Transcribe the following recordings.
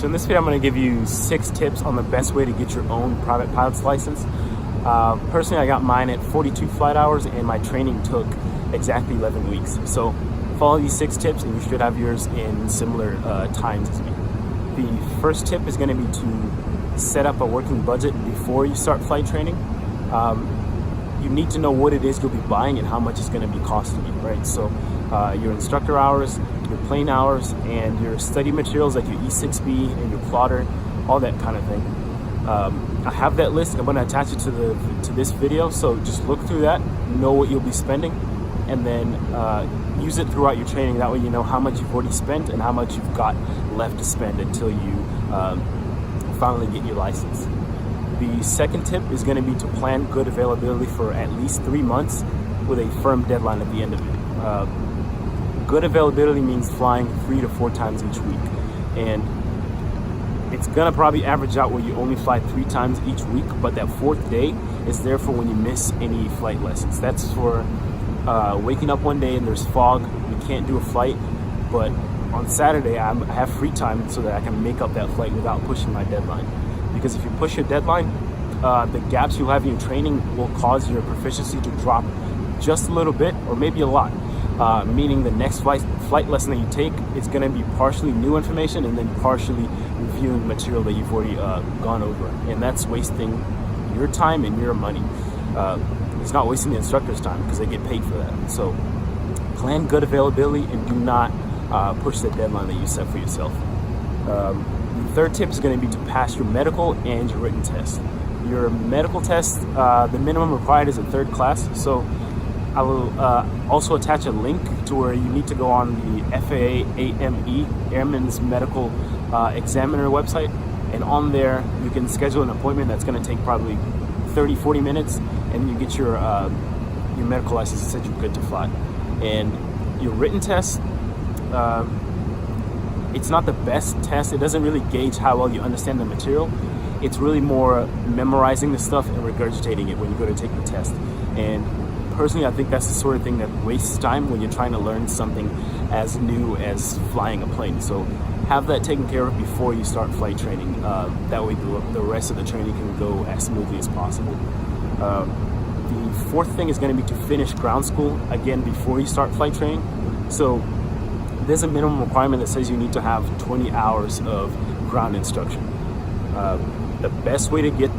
So in this video, I'm going to give you 6 tips on the best way to get your own private pilot's license. Personally, I got mine at 42 flight hours, and my training took exactly 11 weeks. So follow these 6 tips and you should have yours in similar times as me. The first tip is going to be to set up a working budget before you start flight training. You need to know what it is you'll be buying and how much it's going to be costing you, right? So your instructor hours, your plane hours, and your study materials like your E6B and your plotter, all that kind of thing. I have that list. I'm going to attach it to this video, so just look through that, know what you'll be spending, and then use it throughout your training. That way you know how much you've already spent and how much you've got left to spend until you finally get your license. The second tip is going to be to plan good availability for at least 3 months with a firm deadline at the end of it. Good availability means flying 3 to 4 times each week, and it's gonna probably average out where you only fly 3 times each week, but that 4th day is there for when you miss any flight lessons. That's for waking up one day and there's fog, you can't do a flight, but on Saturday I have free time so that I can make up that flight without pushing my deadline. Because if you push your deadline, the gaps you have in your training will cause your proficiency to drop just a little bit, or maybe a lot. Meaning the next flight lesson that you take is going to be partially new information and then partially reviewing material that you've already gone over, and that's wasting your time and your money. It's not wasting the instructor's time because they get paid for that. So plan good availability and do not push the deadline that you set for yourself. The third tip is going to be to pass your medical and your written test. Your medical test, the minimum required is a 3rd class, so I will also attach a link to where you need to go on the FAA AME, Airman's Medical Examiner website, and on there you can schedule an appointment that's going to take probably 30-40 minutes, and you get your medical license that says you're good to fly. And your written test, it's not the best test. It doesn't really gauge how well you understand the material. It's really more memorizing the stuff and regurgitating it when you go to take the test. And personally, I think that's the sort of thing that wastes time when you're trying to learn something as new as flying a plane. So have that taken care of before you start flight training. That way the rest of the training can go as smoothly as possible. The 4th thing is going to be to finish ground school, again, before you start flight training. So there's a minimum requirement that says you need to have 20 hours of ground instruction. The best way to get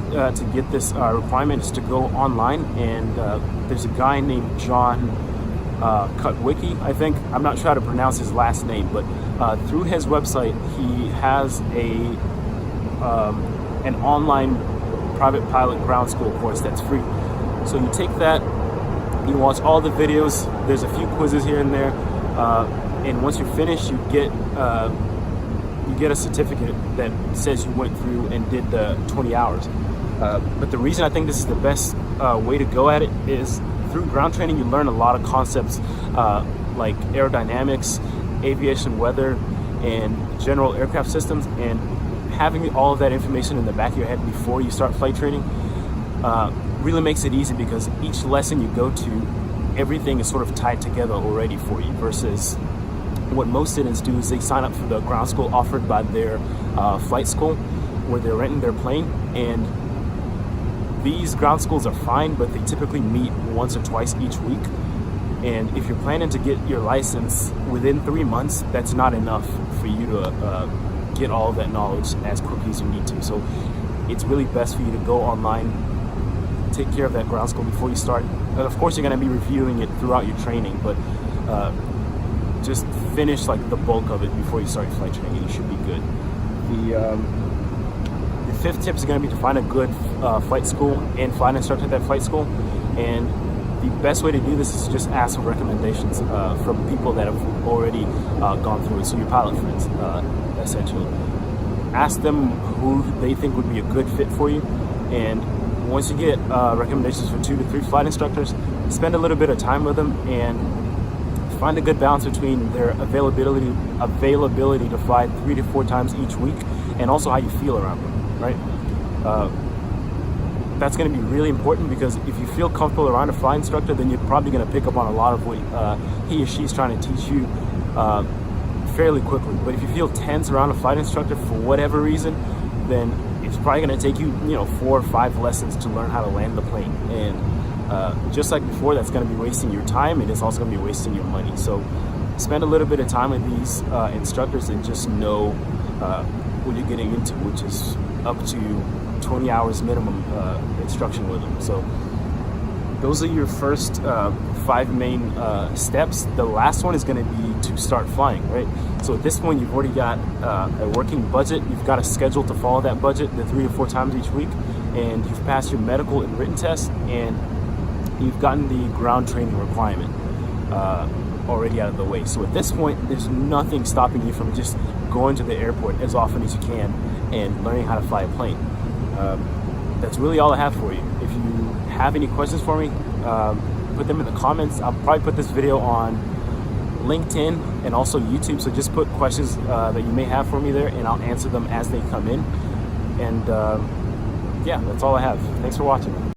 this requirement is to go online, and there's a guy named John Kutwicki, I think. I'm not sure how to pronounce his last name, but through his website he has an online private pilot ground school course that's free. So you take that, you watch all the videos, there's a few quizzes here and there, and once you're finished you get a certificate that says you went through and did the 20 hours. But the reason I think this is the best way to go at it is through ground training you learn a lot of concepts like aerodynamics, aviation weather, and general aircraft systems, and having all of that information in the back of your head before you start flight training really makes it easy, because each lesson you go to, everything is sort of tied together already for you, versus what most students do is they sign up for the ground school offered by their flight school where they're renting their plane, and these ground schools are fine, but they typically meet once or twice each week. And if you're planning to get your license within 3 months, that's not enough for you to get all of that knowledge as quickly as you need to. So it's really best for you to go online, take care of that ground school before you start. Of course, you're going to be reviewing it throughout your training, but just finish like the bulk of it before you start your flight training. You should be good. The 5th tip is going to be to find a good flight school and flight instructor at that flight school. And the best way to do this is to just ask for recommendations from people that have already gone through it. So your pilot friends, essentially. Ask them who they think would be a good fit for you, and once you get recommendations for 2 to 3 flight instructors, spend a little bit of time with them and find a good balance between their availability to fly 3 to 4 times each week, and also how you feel around them, right? That's going to be really important, because if you feel comfortable around a flight instructor, then you're probably going to pick up on a lot of what he or she is trying to teach you fairly quickly. But if you feel tense around a flight instructor for whatever reason, then it's probably going to take you, 4 or 5 lessons to learn how to land the plane. And just like before, that's going to be wasting your time, and it's also going to be wasting your money. So spend a little bit of time with these instructors and just know what you're getting into, which is up to 20 hours minimum instruction with them. So those are your first 5 main steps. The last one is going to be to start flying, right? So at this point, you've already got a working budget. You've got a schedule to follow that budget, the 3 to 4 times each week, and you've passed your medical and written tests, and you've gotten the ground training requirement already out of the way. So at this point, there's nothing stopping you from just going to the airport as often as you can and learning how to fly a plane. That's really all I have for you. If you have any questions for me, put them in the comments. I'll probably put this video on LinkedIn and also YouTube, so just put questions that you may have for me there, and I'll answer them as they come in. And yeah, that's all I have. Thanks for watching.